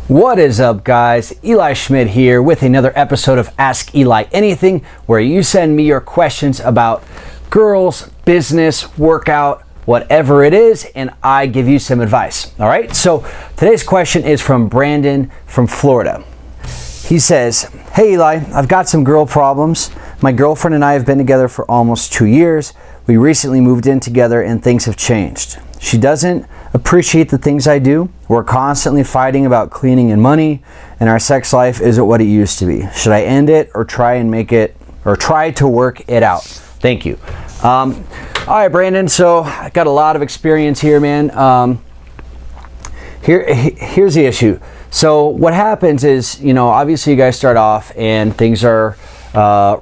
What is up, guys? Eli Schmidt here with another episode of Ask Eli Anything, where you send me your questions about girls, business, workout, whatever it is, and I give you some advice. All right, so today's question is from Brandon from Florida. He says, "Hey Eli, I've got some girl problems. My girlfriend and I have been together for almost 2 years. We recently moved in together and things have changed. She doesn't appreciate the things I do. We're constantly fighting about cleaning and money, and our sex life isn't what it used to be. Should I end it or try to work it out? Thank you." All right, Brandon. So I got a lot of experience here, man. Here's the issue. So what happens is, obviously you guys start off and things are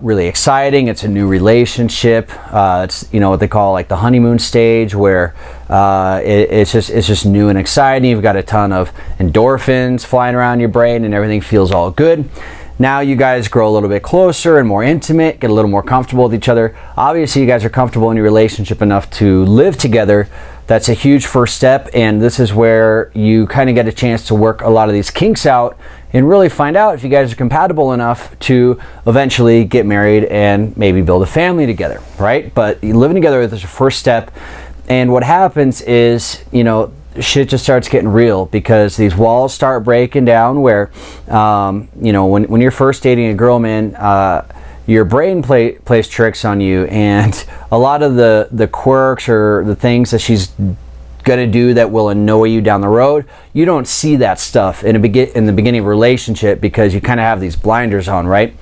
really exciting. It's a new relationship. It's what they call like the honeymoon stage, where it's just new and exciting. You've got a ton of endorphins flying around your brain, and everything feels all good. Now you guys grow a little bit closer and more intimate, get a little more comfortable with each other. Obviously you guys are comfortable in your relationship enough to live together. That's a huge first step, and this is where you kind of get a chance to work a lot of these kinks out and really find out if you guys are compatible enough to eventually get married and maybe build a family together, right? But living together is the first step, and what happens is, shit just starts getting real, because these walls start breaking down where, when you're first dating a girl, man, your brain plays tricks on you, and a lot of the quirks or the things that she's gonna do that will annoy you down the road, you don't see that stuff in the beginning of a relationship, because you kind of have these blinders on, right?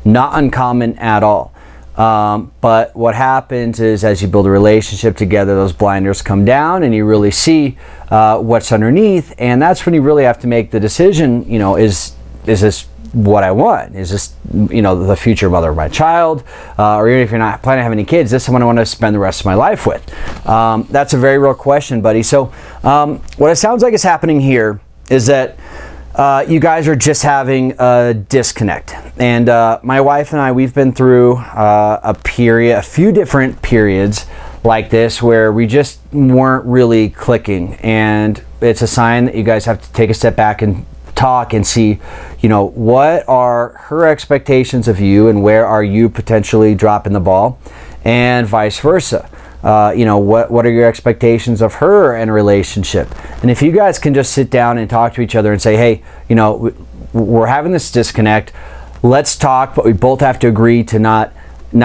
Not uncommon at all. But what happens is, as you build a relationship together, those blinders come down and you really see what's underneath, and that's when you really have to make the decision, is this what I want? Is this, the future mother of my child? Or even if you're not planning to have any kids, is this someone I want to spend the rest of my life with? That's a very real question, buddy. So what it sounds like is happening here is that you guys are just having a disconnect. And my wife and I, we've been through a few different periods like this where we just weren't really clicking. And it's a sign that you guys have to take a step back and talk and see, what are her expectations of you and where are you potentially dropping the ball, and vice versa. What are your expectations of her in a relationship? And if you guys can just sit down and talk to each other and say, hey, we're having this disconnect, let's talk, but we both have to agree to not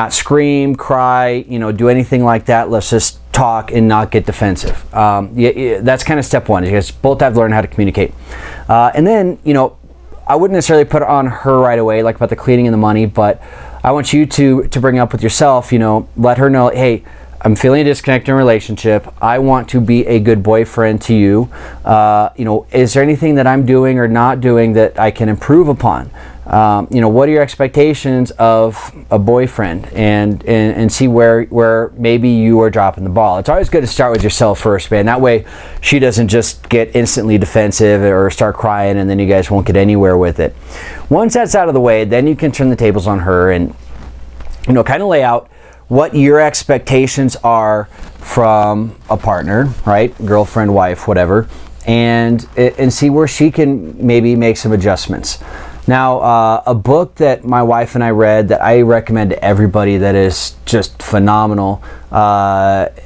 scream, cry, do anything like that. Let's just talk and not get defensive. That's kind of step one. You guys both have to learn how to communicate. And then, I wouldn't necessarily put it on her right away, like about the cleaning and the money, but I want you to bring up with yourself, let her know, hey, I'm feeling a disconnect in a relationship. I want to be a good boyfriend to you. Is there anything that I'm doing or not doing that I can improve upon? What are your expectations of a boyfriend, and see where maybe you are dropping the ball. It's always good to start with yourself first, man. That way she doesn't just get instantly defensive or start crying, and then you guys won't get anywhere with it. Once that's out of the way, then you can turn the tables on her and, kind of lay out what your expectations are from a partner, right? Girlfriend, wife, whatever, and see where she can maybe make some adjustments. Now, a book that my wife and I read that I recommend to everybody that is just phenomenal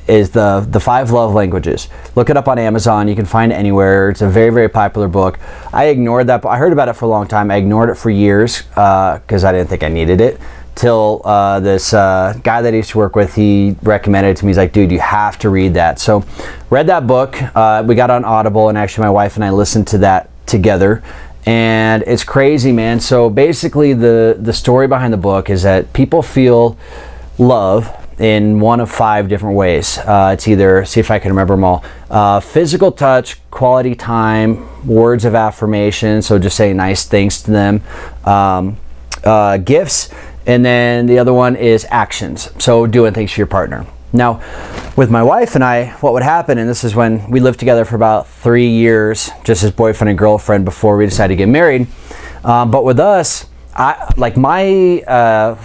is the 5 Love Languages. Look it up on Amazon. You can find it anywhere. It's a very, very popular book. I ignored that. I heard about it for a long time. I ignored it for years because I didn't think I needed it. Till this guy that I used to work with, he recommended it to me. He's like, dude, you have to read that. So read that book. We got on Audible, and actually my wife and I listened to that together. And it's crazy, man. So basically the story behind the book is that people feel love in one of 5 different ways. It's either, see if I can remember them all, physical touch, quality time, words of affirmation, so just saying nice things to them, gifts, and then the other one is actions, so doing things for your partner. Now, with my wife and I, what would happen, and this is when we lived together for about 3 years, just as boyfriend and girlfriend before we decided to get married. But with us, my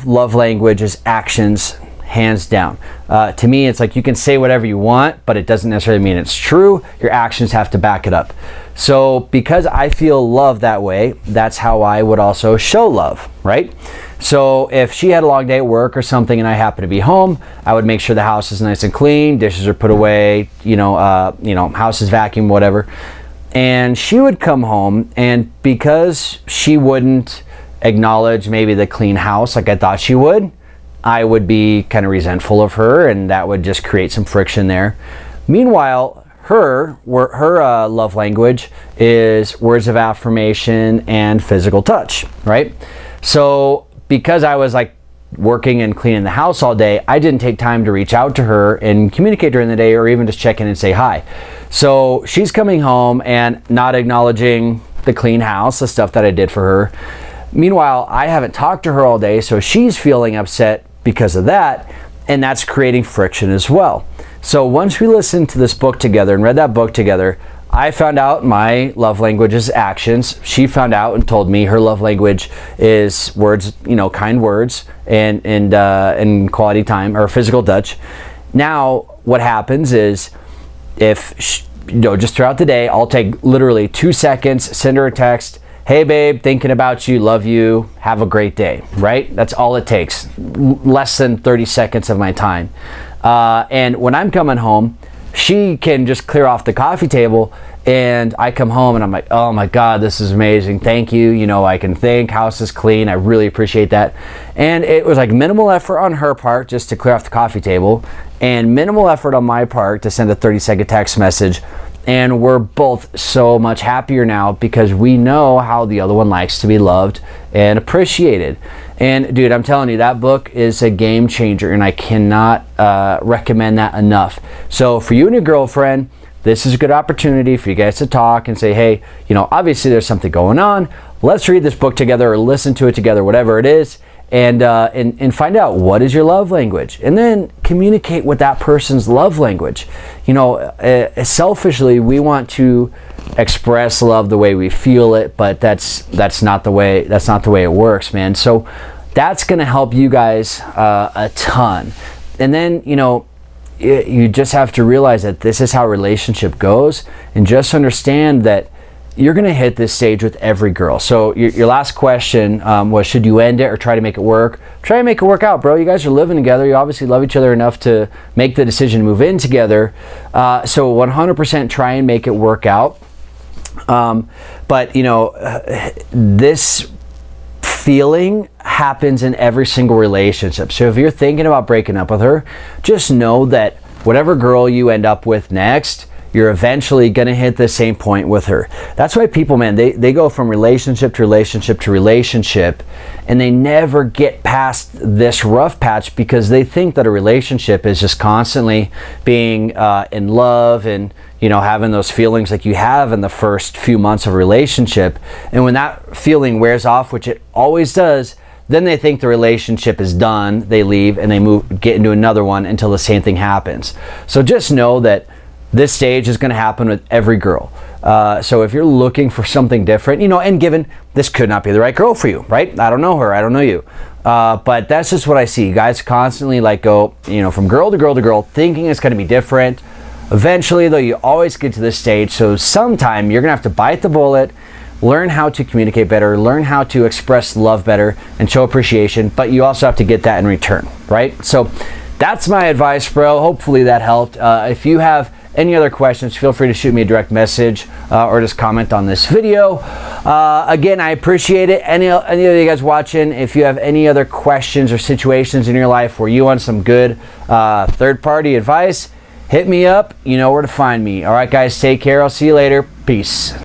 love language is actions, hands down. To me, it's like you can say whatever you want, but it doesn't necessarily mean it's true. Your actions have to back it up. So because I feel love that way, that's how I would also show love, right? So if she had a long day at work or something and I happen to be home, I would make sure the house is nice and clean, dishes are put away, house is vacuumed, whatever. And she would come home, and because she wouldn't acknowledge maybe the clean house like I thought she would, I would be kind of resentful of her, and that would just create some friction there. Meanwhile, her love language is words of affirmation and physical touch, right? So because I was like working and cleaning the house all day, I didn't take time to reach out to her and communicate during the day, or even just check in and say hi. So she's coming home and not acknowledging the clean house, the stuff that I did for her. Meanwhile, I haven't talked to her all day, so she's feeling upset because of that, and that's creating friction as well. So once we listened to this book together and read that book together, I found out my love language is actions. She found out and told me her love language is words, kind words and quality time or physical touch. Now, what happens is just throughout the day, I'll take literally 2 seconds, send her a text. Hey babe, thinking about you, love you, have a great day, right? That's all it takes, less than 30 seconds of my time. And when I'm coming home, she can just clear off the coffee table, and I come home and I'm like, oh my God, this is amazing, thank you. I can think, house is clean, I really appreciate that. And it was like minimal effort on her part just to clear off the coffee table, and minimal effort on my part to send a 30-second text message. And we're both so much happier now because we know how the other one likes to be loved and appreciated. And dude, I'm telling you, that book is a game changer, and I cannot recommend that enough. So for you and your girlfriend, this is a good opportunity for you guys to talk and say, hey, obviously there's something going on. Let's read this book together or listen to it together, whatever it is. And find out what is your love language, and then communicate with that person's love language. Selfishly, we want to express love the way we feel it, but that's not the way it works, man. So that's going to help you guys a ton. And then you just have to realize that this is how a relationship goes, and just understand that you're going to hit this stage with every girl. So your last question was, should you end it or try to make it work? Try to make it work out, bro. You guys are living together. You obviously love each other enough to make the decision to move in together. So 100% try and make it work out. But this feeling happens in every single relationship. So if you're thinking about breaking up with her, just know that whatever girl you end up with next, you're eventually going to hit the same point with her. That's why people, man, they go from relationship to relationship to relationship, and they never get past this rough patch because they think that a relationship is just constantly being in love and having those feelings like you have in the first few months of a relationship. And when that feeling wears off, which it always does, then they think the relationship is done. They leave and they get into another one until the same thing happens. So just know that this stage is going to happen with every girl. So if you're looking for something different, and given this could not be the right girl for you, right? I don't know her, I don't know you. But that's just what I see. Guys constantly go, from girl to girl to girl, thinking it's going to be different. Eventually, though, you always get to this stage. So sometime you're going to have to bite the bullet, learn how to communicate better, learn how to express love better and show appreciation, but you also have to get that in return, right? So that's my advice, bro. Hopefully that helped. If you have any other questions, feel free to shoot me a direct message or just comment on this video. Again, I appreciate it. Any of you guys watching, if you have any other questions or situations in your life where you want some good third-party advice, hit me up. You know where to find me. All right, guys, take care. I'll see you later. Peace.